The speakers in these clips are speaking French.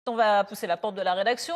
On va pousser la porte de la rédaction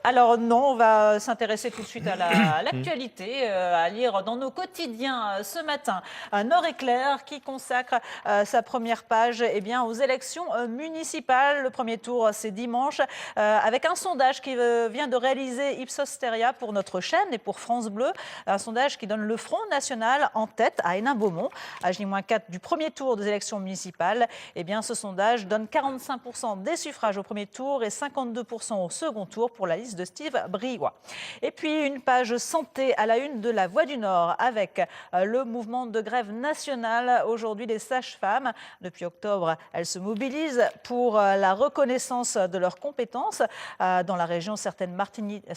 alors non, on va s'intéresser tout de suite à à l'actualité, à lire dans nos quotidiens ce matin un Nord-Éclair qui consacre sa première page aux élections municipales. Le premier tour, c'est dimanche, avec un sondage qui vient de réaliser Ipsos-Steria pour notre chaîne et pour France Bleu. Un sondage qui donne le Front National en tête à Hénin-Beaumont, à J-4 du premier tour des élections municipales. Ce sondage donne 45% des suffrages au premier tour et 52% au second tour pour la liste de Steve Briouat. Et puis une page santé à la une de La Voix du Nord avec le mouvement de grève nationale aujourd'hui des sages-femmes. Depuis octobre, elles se mobilisent pour la reconnaissance de leurs compétences. Dans la région, certaines maternités,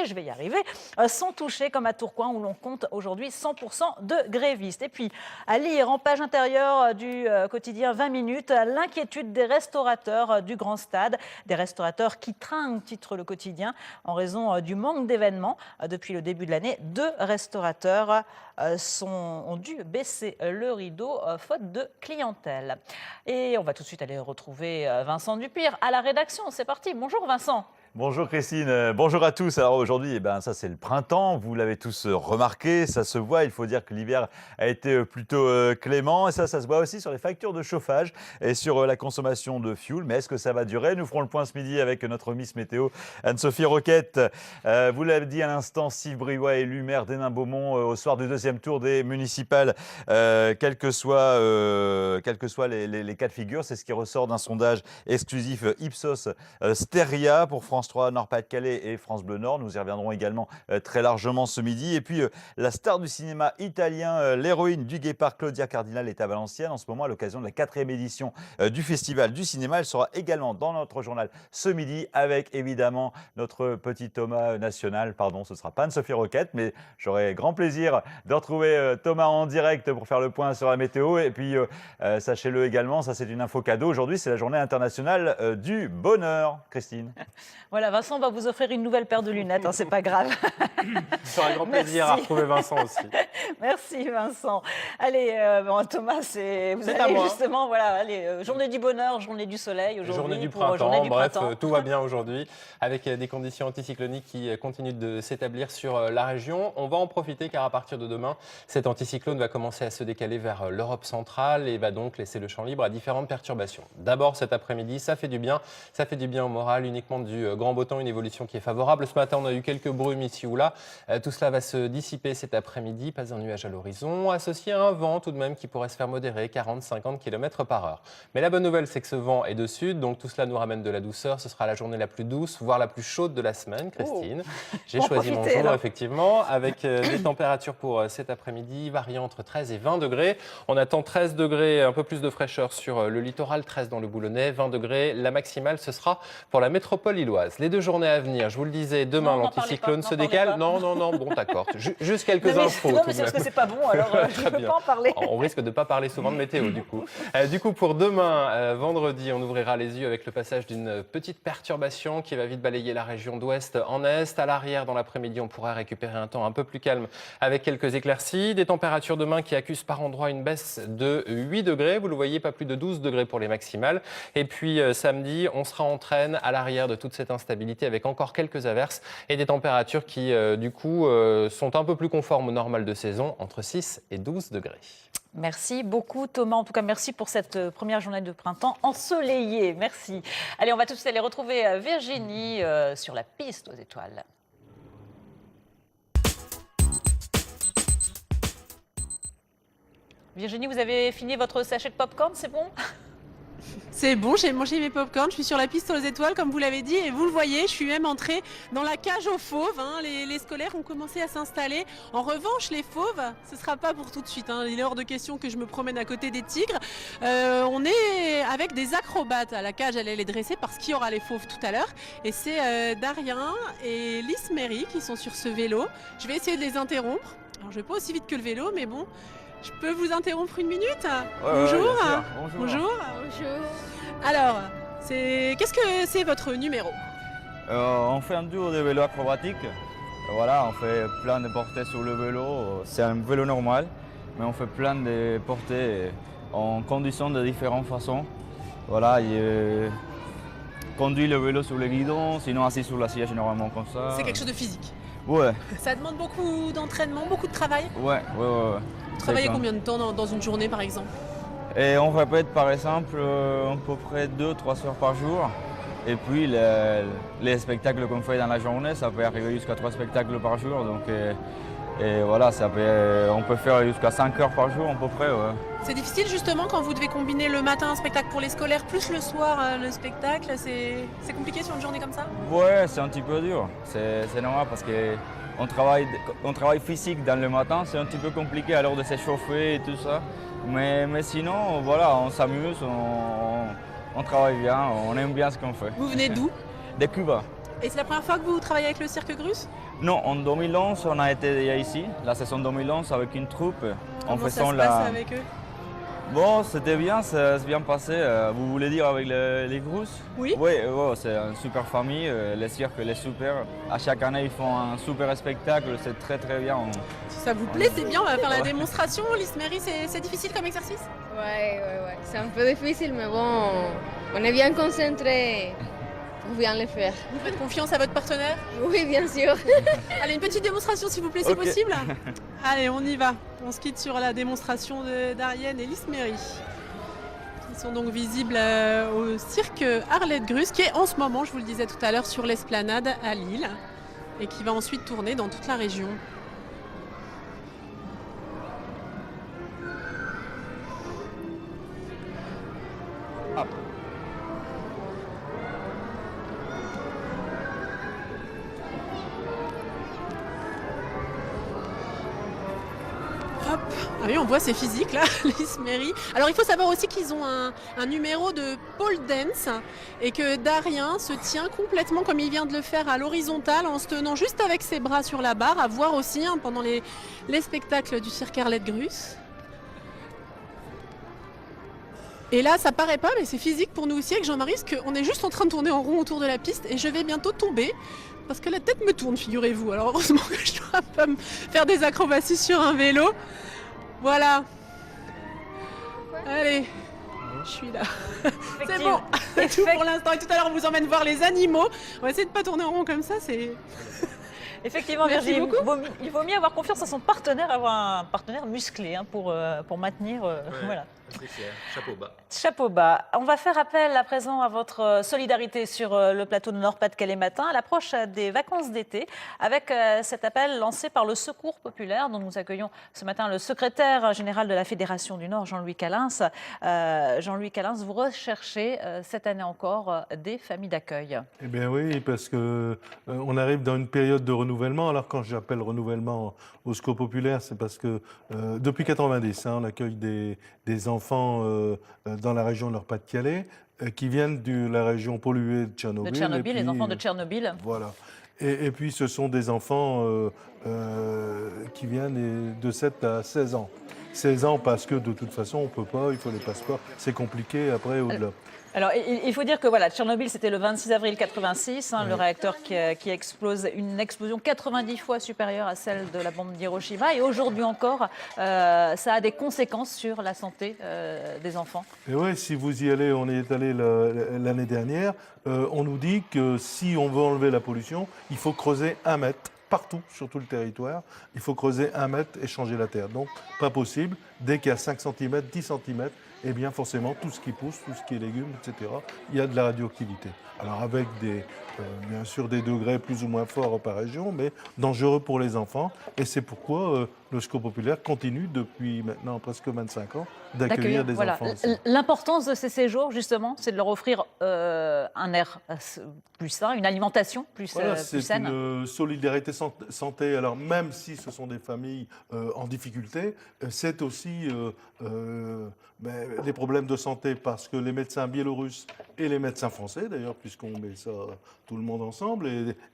je vais y arriver, sont touchées comme à Tourcoing où l'on compte aujourd'hui 100% de grévistes. Et puis à lire en page intérieure du quotidien 20 minutes, l'inquiétude des restaurateurs du Grand Stade. Des restaurateurs qui trinquent, titre le quotidien, en raison du manque d'événements. Depuis le début de l'année, 2 restaurateurs ont dû baisser le rideau faute de clientèle. Et on va tout de suite aller retrouver Vincent Dupire à la rédaction. C'est parti. Bonjour Vincent. Bonjour Christine, bonjour à tous. Alors aujourd'hui, ça c'est le printemps, vous l'avez tous remarqué, ça se voit, il faut dire que l'hiver a été plutôt clément et ça se voit aussi sur les factures de chauffage et sur la consommation de fuel. Mais est-ce que ça va durer? Nous ferons le point ce midi avec notre Miss Météo Anne-Sophie Roquette. Vous l'avez dit à l'instant, Steve Briouat élu maire d'Hénin-Beaumont au soir du deuxième tour des municipales, quels que soient les cas de figure. C'est ce qui ressort d'un sondage exclusif Ipsos Steria pour France 3, Nord-Pas-de-Calais et France Bleu Nord. Nous y reviendrons également très largement ce midi. Et puis, la star du cinéma italien, l'héroïne du Guépard, Claudia Cardinal, est à Valenciennes en ce moment à l'occasion de la 4e édition du Festival du cinéma. Elle sera également dans notre journal ce midi avec évidemment notre petit Thomas national. Pardon, ce ne sera pas Anne-Sophie Roquette, mais j'aurai grand plaisir de retrouver Thomas en direct pour faire le point sur la météo. Et puis, sachez-le également, ça c'est une info cadeau. Aujourd'hui, c'est la journée internationale du bonheur. Christine. Voilà, Vincent va vous offrir une nouvelle paire de lunettes, c'est pas grave. Ce sera un grand plaisir à retrouver Vincent aussi. Merci Vincent. Allez, Thomas, vous allez justement, journée du bonheur, journée du soleil aujourd'hui. Journée du printemps, tout va bien aujourd'hui, avec des conditions anticycloniques qui continuent de s'établir sur la région. On va en profiter car à partir de demain, cet anticyclone va commencer à se décaler vers l'Europe centrale et va donc laisser le champ libre à différentes perturbations. D'abord cet après-midi, ça fait du bien au moral, uniquement du grand beau temps, une évolution qui est favorable. Ce matin, on a eu quelques brumes ici ou là. Tout cela va se dissiper cet après-midi. Pas un nuage à l'horizon, associé à un vent tout de même qui pourrait se faire modérer, 40-50 km par heure. Mais la bonne nouvelle, c'est que ce vent est de sud, donc tout cela nous ramène de la douceur. Ce sera la journée la plus douce, voire la plus chaude de la semaine, Christine. J'ai choisi mon jour, effectivement, avec des températures pour cet après-midi variant entre 13 et 20 degrés. On attend 13 degrés, un peu plus de fraîcheur sur le littoral, 13 dans le Boulonnais, 20 degrés. La maximale, ce sera pour la métropole illoise. Les 2 journées à venir, je vous le disais, demain l'anticyclone se décale. Non, bon d'accord, juste quelques infos. Non mais c'est parce que c'est pas bon, alors je ne peux pas en parler. On risque de ne pas parler souvent de météo du coup. Du coup pour demain, vendredi, on ouvrira les yeux avec le passage d'une petite perturbation qui va vite balayer la région d'ouest en est. À l'arrière, dans l'après-midi, on pourra récupérer un temps un peu plus calme avec quelques éclaircies. Des températures demain qui accusent par endroits une baisse de 8 degrés. Vous le voyez, pas plus de 12 degrés pour les maximales. Et puis samedi, on sera en traîne à l'arrière de toute cette instabilité avec encore quelques averses et des températures qui, sont un peu plus conformes au normal de saison, entre 6 et 12 degrés. Merci beaucoup Thomas, en tout cas merci pour cette première journée de printemps ensoleillée, merci. Allez, on va tout de suite aller retrouver Virginie sur la piste aux étoiles. Virginie, vous avez fini votre sachet de popcorn, c'est bon? C'est bon, j'ai mangé mes popcorns, je suis sur la piste aux étoiles comme vous l'avez dit et vous le voyez, je suis même entrée dans la cage aux fauves. Les scolaires ont commencé à s'installer. En revanche, les fauves, ce ne sera pas pour tout de suite. Il est hors de question que je me promène à côté des tigres. On est avec des acrobates. La cage, elle est dressée parce qu'il y aura les fauves tout à l'heure. Et c'est Darien et Lys Mary qui sont sur ce vélo. Je vais essayer de les interrompre. Alors, je ne vais pas aussi vite que le vélo, mais bon... Je peux vous interrompre une minute? Bonjour. Bonjour. Alors, qu'est-ce que c'est votre numéro? On fait un tour de vélo acrobatique. Voilà, on fait plein de portées sur le vélo. C'est un vélo normal, mais on fait plein de portées en conditions de différentes façons. Voilà, conduire le vélo sur le guidon, sinon assis sur la siège normalement comme ça. C'est quelque chose de physique. Ouais, Ça demande beaucoup d'entraînement, beaucoup de travail. ouais. Vous travaillez C'est combien de temps dans une journée par exemple? Et on répète par exemple à peu près 2-3 heures par jour. Et puis les spectacles qu'on fait dans la journée, ça peut arriver jusqu'à 3 spectacles par jour. Donc, et voilà, on peut faire jusqu'à 5 heures par jour à peu près. Ouais. C'est difficile justement quand vous devez combiner le matin un spectacle pour les scolaires plus le soir le spectacle. C'est compliqué sur une journée comme ça? Ouais, c'est un petit peu dur. C'est normal parce qu'on travaille physique dans le matin, c'est un petit peu compliqué alors de s'échauffer et tout ça. Mais sinon, voilà, on s'amuse, on travaille bien, on aime bien ce qu'on fait. Vous venez d'où? De Cuba. Et c'est la première fois que vous travaillez avec le cirque Grus? Non, en 2011, on a été déjà ici, la saison 2011, avec une troupe. Comment ça se passe avec eux? Bon, c'était bien, ça s'est bien passé. Vous voulez dire avec les Grus? Oui. Oui, c'est une super famille, le cirque il est super. À chaque année, ils font un super spectacle, c'est très très bien. Si ça vous plaît, c'est bien, on va faire la démonstration. Lys Mary, c'est difficile comme exercice? Ouais. C'est un peu difficile, mais bon, on est bien concentré pour bien le faire. Vous faites confiance à votre partenaire? Oui, bien sûr. Allez, une petite démonstration s'il vous plaît, c'est Ok. possible? Allez, on y va. On se quitte sur la démonstration d'Ariane et Lys Mary. Ils sont donc visibles au cirque Arlette Grus, qui est en ce moment, je vous le disais tout à l'heure, sur l'esplanade à Lille, et qui va ensuite tourner dans toute la région. Hop. Ah oui, on voit c'est physique là, Lys Mary. Alors il faut savoir aussi qu'ils ont un numéro de pole dance et que Darien se tient complètement comme il vient de le faire à l'horizontale en se tenant juste avec ses bras sur la barre, à voir aussi pendant les spectacles du cirque Arlette Grus. Et là, ça paraît pas, mais c'est physique pour nous aussi avec Jean-Marie, parce qu'on est juste en train de tourner en rond autour de la piste et je vais bientôt tomber. Parce que la tête me tourne, figurez-vous. Alors heureusement que je dois pas me faire des acrobaties sur un vélo. Voilà. Allez, je suis là. C'est bon, c'est tout pour l'instant. Et tout à l'heure, on vous emmène voir les animaux. On va essayer de pas tourner en rond comme ça, c'est... Effectivement, Merci Virginie, beaucoup. il vaut mieux avoir confiance à son partenaire, avoir un partenaire musclé pour maintenir. Voilà. C'est clair. Chapeau bas. Chapeau bas. On va faire appel à présent à votre solidarité sur le plateau de Nord-Pas-de-Calais matin à l'approche des vacances d'été avec cet appel lancé par le Secours populaire dont nous accueillons ce matin le secrétaire général de la Fédération du Nord, Jean-Louis Calins. Jean-Louis Calins, vous recherchez cette année encore des familles d'accueil. Eh bien oui, parce que on arrive dans une période de renouvellement. Alors quand j'appelle renouvellement au Secours populaire, c'est parce que depuis 90, on accueille des enfants dans la région de Nord-Pas-de-Calais qui viennent de la région polluée de Tchernobyl. De Tchernobyl, et puis, les enfants de Tchernobyl. Voilà. Et puis ce sont des enfants qui viennent de 7 à 16 ans. 16 ans parce que de toute façon, on ne peut pas, il faut les passeports. C'est compliqué après au-delà. Alors, il faut dire que voilà, Tchernobyl, c'était le 26 avril 86, le réacteur qui explose, une explosion 90 fois supérieure à celle de la bombe d'Hiroshima. Et aujourd'hui encore, ça a des conséquences sur la santé des enfants. Et oui, si vous y allez, on y est allé l'année dernière, on nous dit que si on veut enlever la pollution, il faut creuser 1 mètre. Partout, sur tout le territoire, il faut creuser 1 mètre et changer la terre. Donc, pas possible. Dès qu'il y a 5 cm, 10 cm, eh bien forcément, tout ce qui pousse, tout ce qui est légumes, etc., il y a de la radioactivité. Alors avec bien sûr des degrés plus ou moins forts par région, mais dangereux pour les enfants. Et c'est pourquoi le Secours populaire continue depuis maintenant presque 25 ans d'accueillir des enfants. L'importance de ces séjours, justement, c'est de leur offrir un air plus sain, une alimentation plus Voilà, saine. c'est une solidarité santé. Alors même si ce sont des familles en difficulté, c'est aussi des problèmes de santé parce que les médecins biélorusses et les médecins français, d'ailleurs, puisqu'on met ça tout le monde ensemble,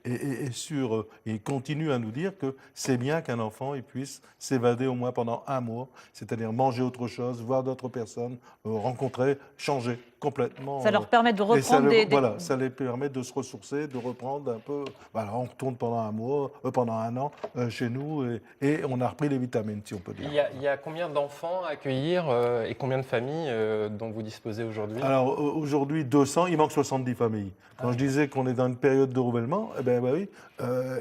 et continuent à nous dire que c'est bien qu'un enfant il puisse s'évader au moins pendant 1 mois, c'est-à-dire manger autre chose, voir d'autres personnes, rencontrer, changer complètement. Ça leur permet de et ça, reprendre voilà, ça les permet de se ressourcer, de reprendre un peu. Voilà, on retourne pendant un mois, pendant un an chez nous et on a repris les vitamines, si on peut dire. Il y a combien d'enfants à accueillir et combien de familles dont vous disposez aujourd'hui? Alors aujourd'hui 200, il manque 70 familles. Quand je disais qu'on est dans une période de renouvellement, eh ben, oui,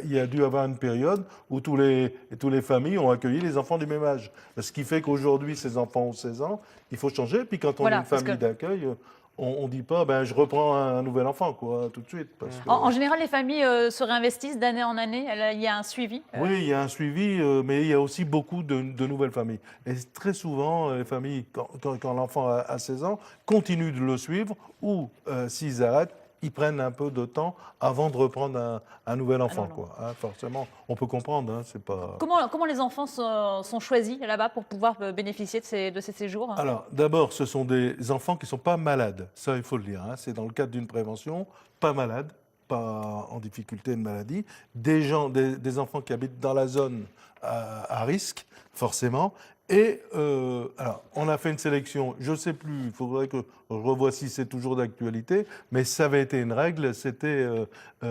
il y a dû avoir une période où tous les familles ont accueilli les enfants du même âge. Ce qui fait qu'aujourd'hui, ces enfants ont 16 ans, il faut changer. Puis quand on est une famille d'accueil, on ne dit pas ben, je reprends un nouvel enfant quoi, tout de suite. Parce que... En général, les familles se réinvestissent d'année en année. Il y a un suivi. Oui, il y a un suivi, mais il y a aussi beaucoup de nouvelles familles. Et très souvent, les familles, quand l'enfant a 16 ans, continuent de le suivre ou s'ils arrêtent, ils prennent un peu de temps avant de reprendre un nouvel enfant. Quoi, hein, forcément, on peut comprendre. Hein, c'est pas... Comment les enfants sont choisis là-bas pour pouvoir bénéficier de ces séjours? Alors, d'abord, ce sont des enfants qui ne sont pas malades. Ça, il faut le dire. Hein, c'est dans le cadre d'une prévention, pas malades, pas en difficulté de maladie. Des enfants qui habitent dans la zone à risque, forcément. Et alors, on a fait une sélection, je ne sais plus, il faudrait que je revoie si c'est toujours d'actualité, mais ça avait été une règle, c'était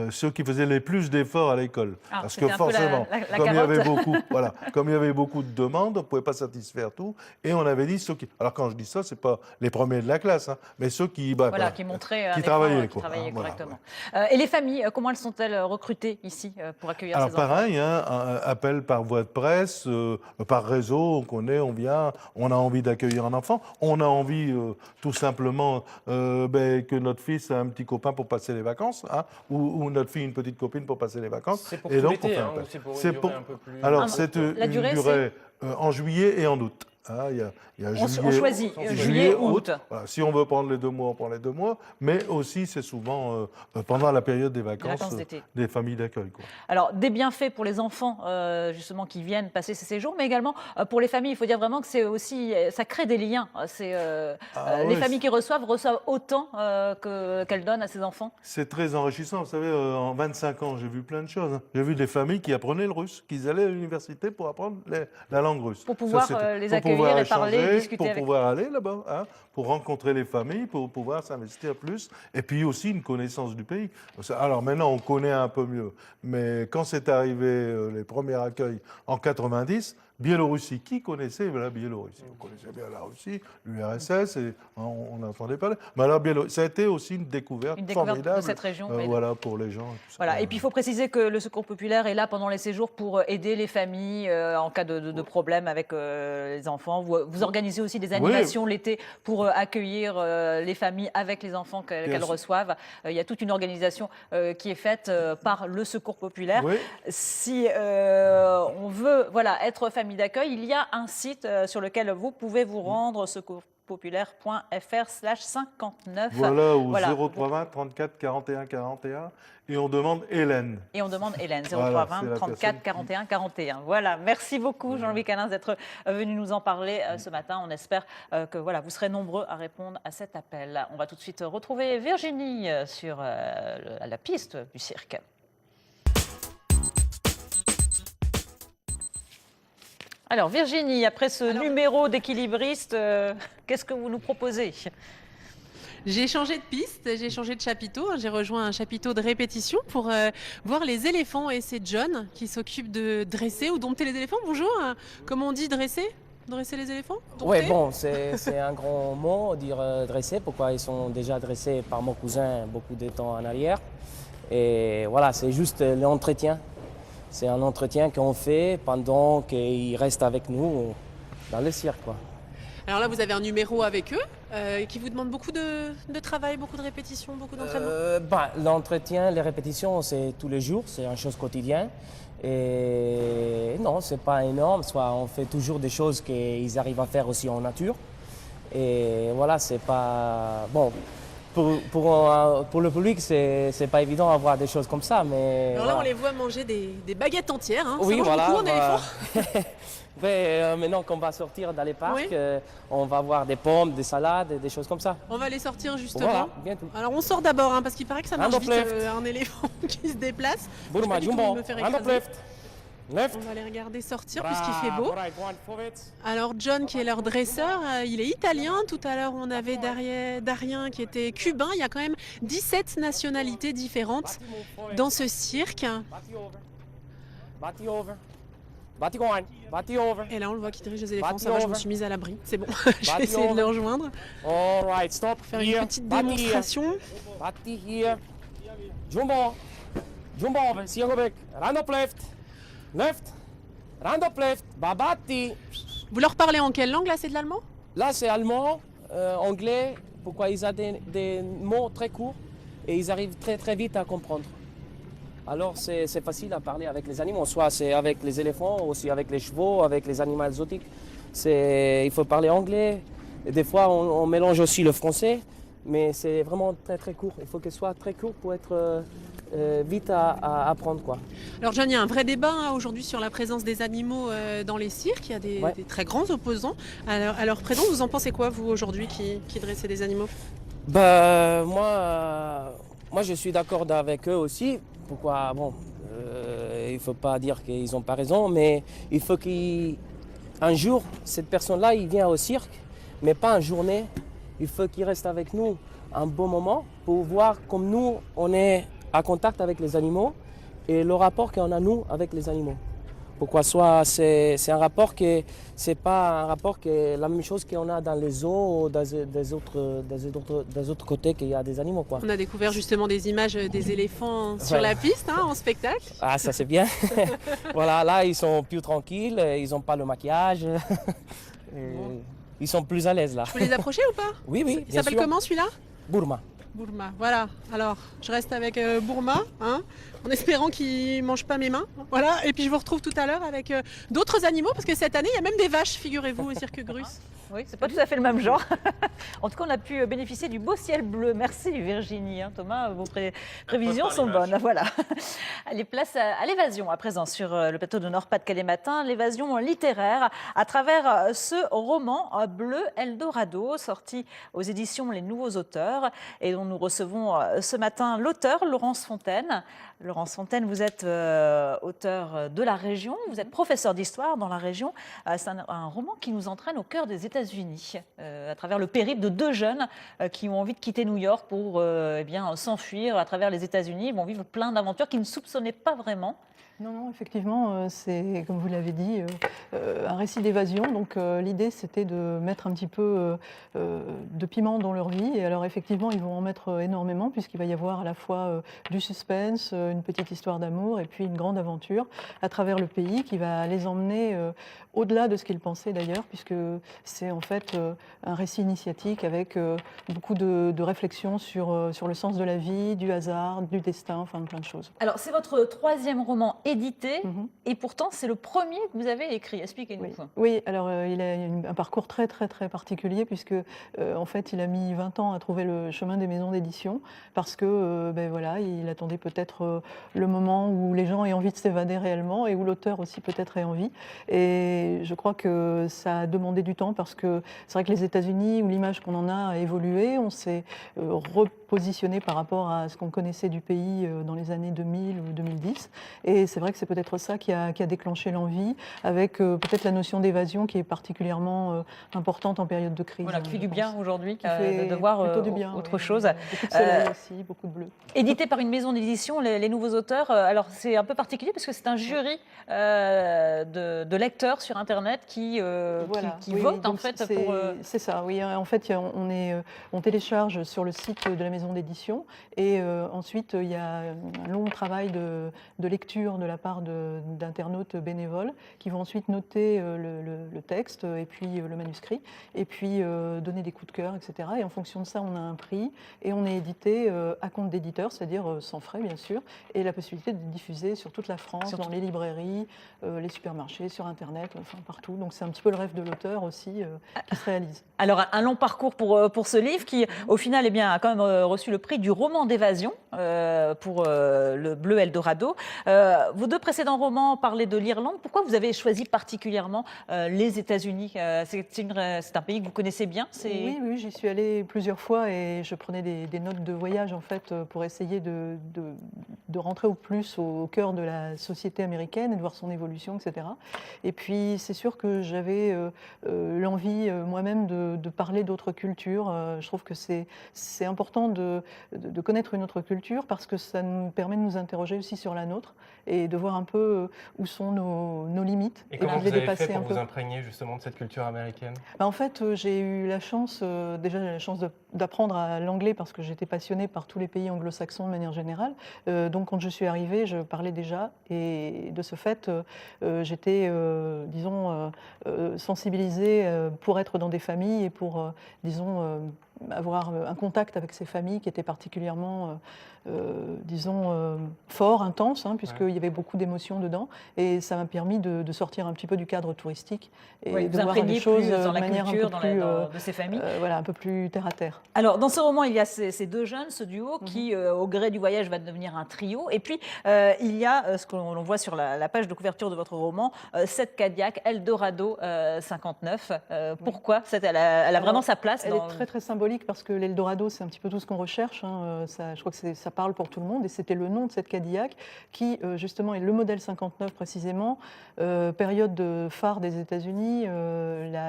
ceux qui faisaient les plus d'efforts à l'école. Parce que forcément, comme il y avait beaucoup de demandes, on ne pouvait pas satisfaire tout. Et on avait dit ceux qui... Alors quand je dis ça, ce n'est pas les premiers de la classe, hein, mais ceux qui... qui montraient qui travaillaient correctement. Et les familles, comment elles sont-elles recrutées ici pour accueillir ces enfants? Alors pareil, hein, appel par voie de presse, par réseau, on connaît, on vient, on a envie d'accueillir un enfant, on a envie tout simplement que notre fils a un petit copain pour passer les vacances, hein, ou notre fille une petite copine pour passer les vacances. C'est pour tout l'été, hein, ou c'est pour une durée un peu plus... Alors c'est une durée en juillet et en août. Hein, il y a on choisit juillet, août. Voilà, si on veut prendre les 2 mois, on prend les 2 mois. Mais aussi, c'est souvent pendant la période des vacances des familles d'accueil. Alors, des bienfaits pour les enfants, justement, qui viennent passer ces séjours, mais également pour les familles. Il faut dire vraiment que c'est aussi, ça crée des liens. Les familles qui reçoivent autant qu'elles donnent à ces enfants. C'est très enrichissant. Vous savez, en 25 ans, j'ai vu plein de choses. Hein. J'ai vu des familles qui apprenaient le russe, qui allaient à l'université pour apprendre la langue russe. Pour pouvoir les accueillir et parler, discuter pour pouvoir aller là-bas, hein, pour rencontrer les familles, pour pouvoir s'investir plus, et puis aussi une connaissance du pays. Alors maintenant, on connaît un peu mieux, mais quand c'est arrivé les premiers accueils en 90, Biélorussie, qui connaissait la Biélorussie? On connaissait bien la Russie, l'URSS, et on n'entendait pas. Mais alors, ça a été aussi une découverte formidable de cette région, voilà, pour les gens. Voilà. Et puis il faut préciser que le Secours populaire est là pendant les séjours pour aider les familles en cas de problème avec les enfants. Vous organisez aussi des animations l'été pour accueillir les familles avec les enfants qu'elles reçoivent. Il y a toute une organisation qui est faite par le Secours populaire. Oui. Si on veut être famille d'accueil, il y a un site sur lequel vous pouvez vous rendre, secourspopulaire.fr/59. Voilà, ou 0320 34 41 41, et on demande Hélène. 0320 34 41 41. Voilà, merci beaucoup Jean-Louis Calins d'être venu nous en parler ce matin. On espère que vous serez nombreux à répondre à cet appel. On va tout de suite retrouver Virginie sur la piste du cirque. Alors Virginie, après ce numéro d'équilibriste, qu'est-ce que vous nous proposez? J'ai changé de piste, j'ai changé de chapiteau. J'ai rejoint un chapiteau de répétition pour voir les éléphants. Et c'est John qui s'occupe de dresser ou dompter les éléphants. Bonjour, comment on dit dresser? Dresser les éléphants? Oui, bon, c'est un grand mot, dire dresser. Pourquoi ils sont déjà dressés par mon cousin beaucoup de temps en arrière. Et voilà, c'est juste l'entretien. C'est un entretien qu'on fait pendant qu'ils restent avec nous dans le cirque, quoi. Alors là, vous avez un numéro avec eux qui vous demande beaucoup de travail, beaucoup de répétitions, beaucoup d'entraînement. L'entretien, les répétitions, c'est tous les jours, c'est une chose quotidienne. Et non, c'est pas énorme. Soit on fait toujours des choses qu'ils arrivent à faire aussi en nature. Et voilà, c'est pas... Bon, pour le public, c'est pas évident d'avoir des choses comme ça, mais... Alors là, on les voit manger des baguettes entières, hein. Oui, ça mange voilà, beaucoup en éléphant. Maintenant qu'on va sortir dans les parcs, on va voir des pommes, des salades, des choses comme ça. On va les sortir justement. Voilà, bientôt. Alors on sort d'abord, parce qu'il paraît que ça marche vite, un éléphant qui se déplace. Burma, Jumbo, Left. On va les regarder sortir puisqu'il fait beau. Right, one forward. Alors John qui est leur dresseur, il est italien. Tout à l'heure on avait Darien qui était cubain. Il y a quand même 17 nationalités différentes Bati move forward. dans ce cirque. Bati over. Bati over. Bati one. Bati over. Et là on le voit qui dirige les éléphants. Bati Ça va, je me over. suis mise à l'abri. C'est bon, je Bati vais essayer de over. le rejoindre. All right, stop. Faire Here. une petite Bati here. démonstration. Bati here. Jumbo. Jumbo over. See you go back. Round up left. Left. Round up left. Babati. Vous leur parlez en quelle langue là? C'est de l'allemand? Là, c'est allemand, anglais. Pourquoi ils ont des mots très courts et ils arrivent très très vite à comprendre. Alors c'est facile à parler avec les animaux, soit c'est avec les éléphants, aussi avec les chevaux, avec les animaux exotiques. Il faut parler anglais. Et des fois on mélange aussi le français, mais c'est vraiment très très court. Il faut que ce soit très court pour être vite à apprendre, quoi. Alors John, il y a un vrai débat aujourd'hui sur la présence des animaux dans les cirques. Il y a des très grands opposants à leur présence. Vous en pensez quoi, vous, aujourd'hui, qui dressez des animaux? Bah, moi je suis d'accord avec eux aussi. Pourquoi? Bon, il ne faut pas dire qu'ils n'ont pas raison, mais il faut qu'un jour, cette personne-là, il vient au cirque, mais pas une journée. Il faut qu'il reste avec nous un bon moment pour voir comme nous, on est à contact avec les animaux et le rapport qu'on a, nous, avec les animaux. Pourquoi soit c'est un rapport que c'est pas un rapport qui est la même chose qu'on a dans les zoos ou des autres côtés qu'il y a des animaux, quoi. On a découvert justement des images des éléphants sur Ouais. la piste, en spectacle. Ah, ça c'est bien. Voilà, là ils sont plus tranquilles, ils n'ont pas le maquillage. Et ils sont plus à l'aise là. Vous les approchez ou pas? Oui, oui, Il bien s'appelle sûr. comment celui-là? Burma. Bourma, voilà. Alors, je reste avec Bourma, en espérant qu'il ne mange pas mes mains. Voilà. Et puis je vous retrouve tout à l'heure avec d'autres animaux, parce que cette année, il y a même des vaches, figurez-vous, au cirque Grus. Oui, c'est pas tout à fait le même genre. En tout cas, on a pu bénéficier du beau ciel bleu. Merci Virginie. Thomas, vos prévisions sont bonnes. Voilà. Allez, place à l'évasion à présent sur le plateau de Nord-Pas-de-Calais matin. L'évasion littéraire à travers ce roman Bleu Eldorado, sorti aux éditions Les Nouveaux Auteurs, et dont nous recevons ce matin l'auteur Laurence Fontaine. Laurence Fontaine, vous êtes auteur de la région, vous êtes professeur d'histoire dans la région. C'est un roman qui nous entraîne au cœur des États-Unis, à travers le périple de deux jeunes qui ont envie de quitter New York pour s'enfuir à travers les États-Unis. Ils vont vivre plein d'aventures qu'ils ne soupçonnaient pas vraiment. Non, effectivement, c'est, comme vous l'avez dit, un récit d'évasion. Donc l'idée, c'était de mettre un petit peu de piment dans leur vie. Et alors effectivement, ils vont en mettre énormément, puisqu'il va y avoir à la fois du suspense, une petite histoire d'amour, et puis une grande aventure à travers le pays qui va les emmener au-delà de ce qu'ils pensaient d'ailleurs, puisque c'est en fait un récit initiatique avec beaucoup de réflexions sur le sens de la vie, du hasard, du destin, enfin plein de choses. Alors, c'est votre troisième roman édité, et pourtant, c'est le premier que vous avez écrit. Expliquez-nous. Oui, alors il a un parcours très particulier, puisque en fait, il a mis 20 ans à trouver le chemin des maisons d'édition, parce que voilà, il attendait peut-être le moment où les gens aient envie de s'évader réellement, et où l'auteur aussi peut-être ait envie. Et je crois que ça a demandé du temps, parce que c'est vrai que les États-Unis, où l'image qu'on en a évolué, on s'est repositionné par rapport à ce qu'on connaissait du pays dans les années 2000 ou 2010. Et c'est vrai que c'est peut-être ça qui a déclenché l'envie, avec peut-être la notion d'évasion qui est particulièrement importante en période de crise. Voilà, qui fait du bien aujourd'hui, de voir autre chose. Beaucoup de soleil aussi, beaucoup de bleu. Édité par une maison d'édition, les Nouveaux Auteurs. Alors c'est un peu particulier parce que c'est un jury de lecteurs sur Internet qui vote en fait pour. C'est ça, oui. En fait, on télécharge sur le site de la maison d'édition, et ensuite il y a un long travail de lecture de la part d'internautes bénévoles qui vont ensuite noter le texte et puis le manuscrit, et puis donner des coups de cœur, etc. Et en fonction de ça, on a un prix, et on est édité à compte d'éditeur, c'est-à-dire sans frais bien sûr, et la possibilité de diffuser sur toute la France, dans les librairies, les supermarchés, sur Internet, enfin partout. Donc c'est un petit peu le rêve de l'auteur aussi qui se réalise. Alors un long parcours pour ce livre qui, au final, a quand même reçu le prix du roman d'évasion pour le Bleu Eldorado. Vos deux précédents romans parlaient de l'Irlande. Pourquoi vous avez choisi particulièrement les États-Unis? C'est un pays que vous connaissez bien? Oui, j'y suis allée plusieurs fois, et je prenais des notes de voyage en fait pour essayer de rentrer au plus au cœur de la société américaine et de voir son évolution, etc. Et puis c'est sûr que j'avais l'envie moi-même de parler d'autres cultures. Je trouve que c'est important de connaître une autre culture parce que ça nous permet de nous interroger aussi sur la nôtre et de voir un peu où sont nos limites Et de comment les vous avez dépasser fait pour un peu. vous imprégner justement de cette culture américaine? En fait, j'ai eu la chance, déjà j'ai la chance d'apprendre l'anglais parce que j'étais passionnée par tous les pays anglo-saxons de manière générale. Donc quand je suis arrivée, je parlais déjà et de ce fait, j'étais, disons, sensibilisée pour être dans des familles et pour, disons, avoir un contact avec ces familles qui étaient particulièrement, disons, fort, intense, puisqu'il y avait beaucoup d'émotions dedans. Et ça m'a permis de sortir un petit peu du cadre touristique et Oui, de vous voir les imprégner choses plus dans de la manière culture, un peu plus, de ces familles. voilà, un peu plus terre à terre. Alors, dans ce roman, il y a ces deux jeunes, ce duo, qui, au gré du voyage, va devenir un trio. Et puis, il y a ce qu'on voit sur la page de couverture de votre roman, cette Cadillac, Eldorado 59. Pourquoi elle a vraiment sa place Elle est très, très symbolique parce que l'Eldorado, c'est un petit peu tout ce qu'on recherche. Je crois que ça parle pour tout le monde. Et c'était le nom de cette Cadillac qui, justement, est le modèle 59 précisément, période phare des États-Unis,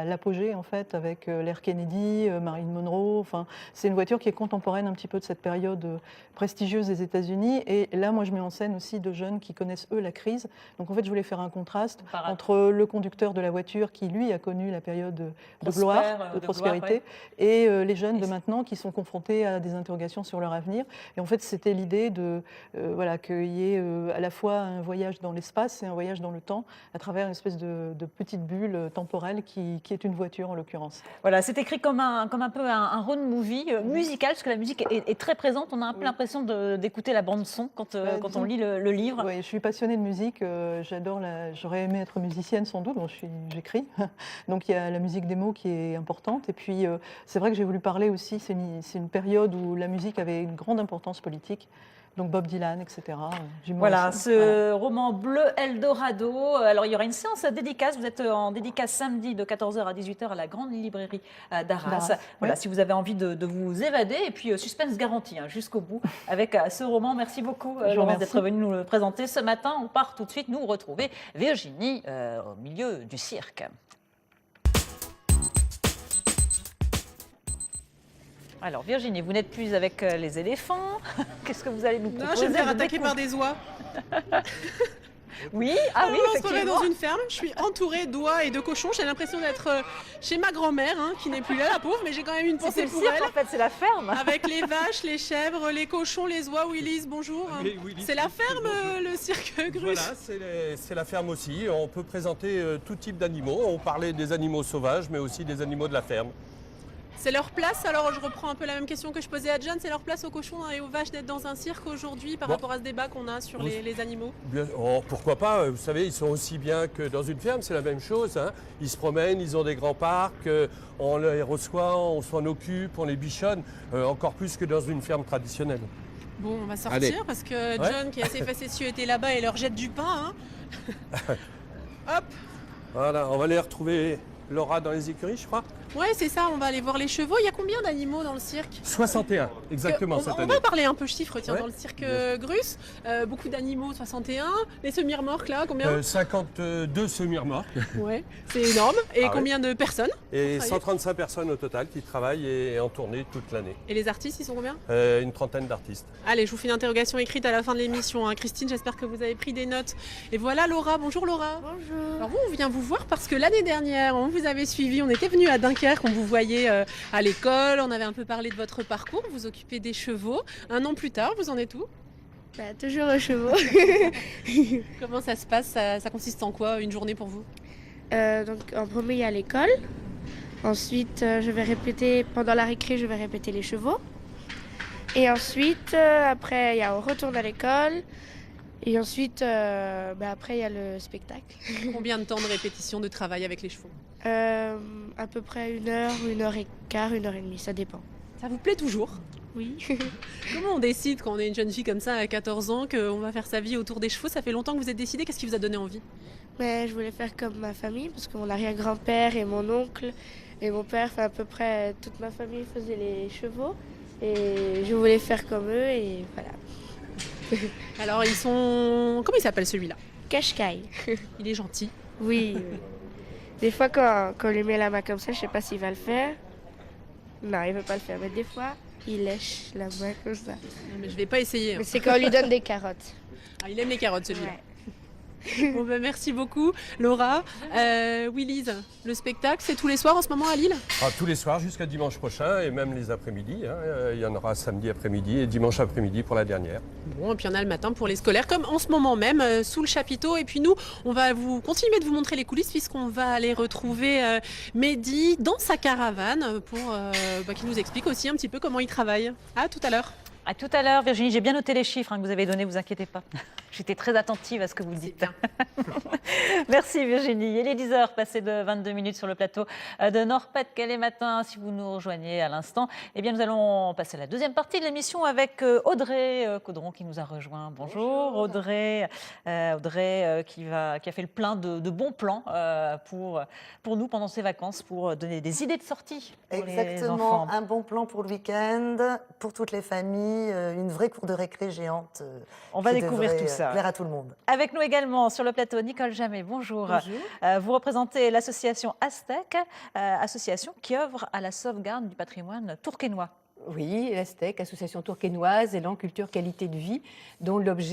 l'apogée, en fait, avec l'Air Kennedy, Marilyn Monroe. Enfin, c'est une voiture qui est contemporaine un petit peu de cette période prestigieuse des États-Unis. Et là, moi, je mets en scène aussi deux jeunes qui connaissent, eux, la crise. Donc, en fait, je voulais faire un contraste entre le conducteur de la voiture qui, lui, a connu la période de gloire, de prospérité, et les jeunes de maintenant qui sont confrontés à des interrogations sur leur avenir. Et en fait, c'était l'idée voilà, qu'il y ait à la fois un voyage dans l'espace et un voyage dans le temps à travers une espèce de petite bulle temporelle qui est une voiture en l'occurrence. Voilà, c'est écrit comme un peu un road movie musical, parce que la musique est très présente. On a un peu l'impression d'écouter la bande-son quand on lit le livre. Oui, je suis passionnée de musique. J'aurais aimé être musicienne sans doute, donc j'écris. Donc il y a la musique des mots qui est importante. Et puis c'est vrai que j'ai voulu parler aussi, c'est une période où la musique avait une grande importance politique. Donc Bob Dylan, etc. Voilà, ce roman bleu Eldorado. Alors il y aura une séance dédicace. Vous êtes en dédicace samedi de 14h à 18h à la grande librairie d'Arras. Voilà, si vous avez envie de vous évader. Et puis suspense garanti jusqu'au bout avec ce roman. Merci beaucoup Laurence d'être venue nous le présenter ce matin. On part tout de suite nous retrouver Virginie au milieu du cirque. Alors Virginie, vous n'êtes plus avec les éléphants. Qu'est-ce que vous allez nous proposer? Non, je vais me faire attaquer par des oies. Oui, oui, on se retrouve dans une ferme. Je suis entourée d'oies et de cochons. J'ai l'impression d'être chez ma grand-mère, qui n'est plus là, la pauvre, mais j'ai quand même une pensée pour elle. En fait, c'est la ferme. Avec les vaches, les chèvres, les cochons, les oies. Willis, bonjour. C'est la ferme, le cirque Grus. Voilà, c'est la ferme aussi. On peut présenter tout type d'animaux. On parlait des animaux sauvages, mais aussi des animaux de la ferme. C'est leur place, alors je reprends un peu la même question que je posais à John, c'est leur place aux cochons et aux vaches d'être dans un cirque aujourd'hui par rapport à ce débat qu'on a sur les animaux? Pourquoi pas, vous savez, ils sont aussi bien que dans une ferme, c'est la même chose. Ils se promènent, ils ont des grands parcs, on les reçoit, on s'en occupe, on les bichonne, encore plus que dans une ferme traditionnelle. Bon, on va sortir parce que John, qui est assez facétieux, était là-bas et leur jette du pain. Hop. Voilà, on va les retrouver Laura dans les écuries, je crois. Ouais, c'est ça, on va aller voir les chevaux. Il y a combien d'animaux dans le cirque? 61, exactement cette année. On va parler un peu chiffres, tiens, dans le cirque Grus. Beaucoup d'animaux, 61. Les semi-remorques, là, combien? 52 semi-remorques. Ouais, c'est énorme. Et combien de personnes? Et 135 personnes au total qui travaillent et en tournée toute l'année. Et les artistes, ils sont combien? Une trentaine d'artistes. Allez, je vous fais une interrogation écrite à la fin de l'émission. Christine, j'espère que vous avez pris des notes. Et voilà Laura. Bonjour Laura. Bonjour. Alors vous, on vient vous voir parce que l'année dernière, on vous avait suivi. On était venu à Dunkerque, on vous voyait à l'école. On avait un peu parlé de votre parcours. Vous occupez des chevaux. Un an plus tard, vous en êtes où? Toujours aux chevaux. Comment ça se passe? Ça consiste en quoi une journée pour vous? Donc en premier, il y a l'école. Ensuite, je vais répéter, pendant la récré, je vais répéter les chevaux. Et ensuite, après, on retourne à l'école. Et ensuite, après, il y a le spectacle. Combien de temps de répétition, de travail avec les chevaux? À peu près 1 heure, 1h15, 1h30, ça dépend. Ça vous plaît toujours? Oui. Comment on décide quand on est une jeune fille comme ça à 14 ans qu'on va faire sa vie autour des chevaux? Ça fait longtemps que vous êtes décidée. Qu'est-ce qui vous a donné envie? Je voulais faire comme ma famille parce que mon arrière-grand-père et mon oncle et mon père, à peu près toute ma famille faisait les chevaux. Et je voulais faire comme eux et voilà. Alors, ils sont... Comment il s'appelle celui-là? Cache-caille. Il est gentil. Oui. Des fois, quand on lui met la main comme ça, je sais pas s'il va le faire. Non, il veut pas le faire. Mais des fois, il lèche la main comme ça. Non, mais je vais pas essayer. Mais c'est quand on lui donne des carottes. Ah, il aime les carottes, celui-là. Ouais. Bon, ben, merci beaucoup, Laura. Oui, Lise, le spectacle, c'est tous les soirs en ce moment à Lille? Tous les soirs jusqu'à dimanche prochain et même les après-midi. Hein. Il y en aura samedi après-midi et dimanche après-midi pour la dernière. Bon, et puis il y en a le matin pour les scolaires, comme en ce moment même, sous le chapiteau. Et puis nous, on va continuer de vous montrer les coulisses, puisqu'on va aller retrouver Mehdi dans sa caravane pour qu'il nous explique aussi un petit peu comment il travaille. À tout à l'heure. À tout à l'heure, Virginie. J'ai bien noté les chiffres que vous avez donnés, vous inquiétez pas. J'étais très attentive à ce que vous dites. Merci Virginie. Il est 10h, passé de 22 minutes sur le plateau de Nord-Pas-de-Calais matin. Si vous nous rejoignez à l'instant, eh bien nous allons passer à la deuxième partie de l'émission avec Audrey Caudron qui nous a rejoint. Bonjour Audrey. Audrey qui a fait le plein de bons plans pour nous pendant ces vacances, pour donner des idées de sortie pour les enfants. Exactement, un bon plan pour le week-end, pour toutes les familles, une vraie cour de récré géante. On va qui découvrir devrait tout ça. plaire à tout le monde. Avec nous également sur le plateau, Nicole Jamet, bonjour. Bonjour. Vous représentez l'association Aztec, association qui œuvre à la sauvegarde du patrimoine tourquenois. Oui, l'Aztec, association tourquenoise, élan culture qualité de vie, dont l'objet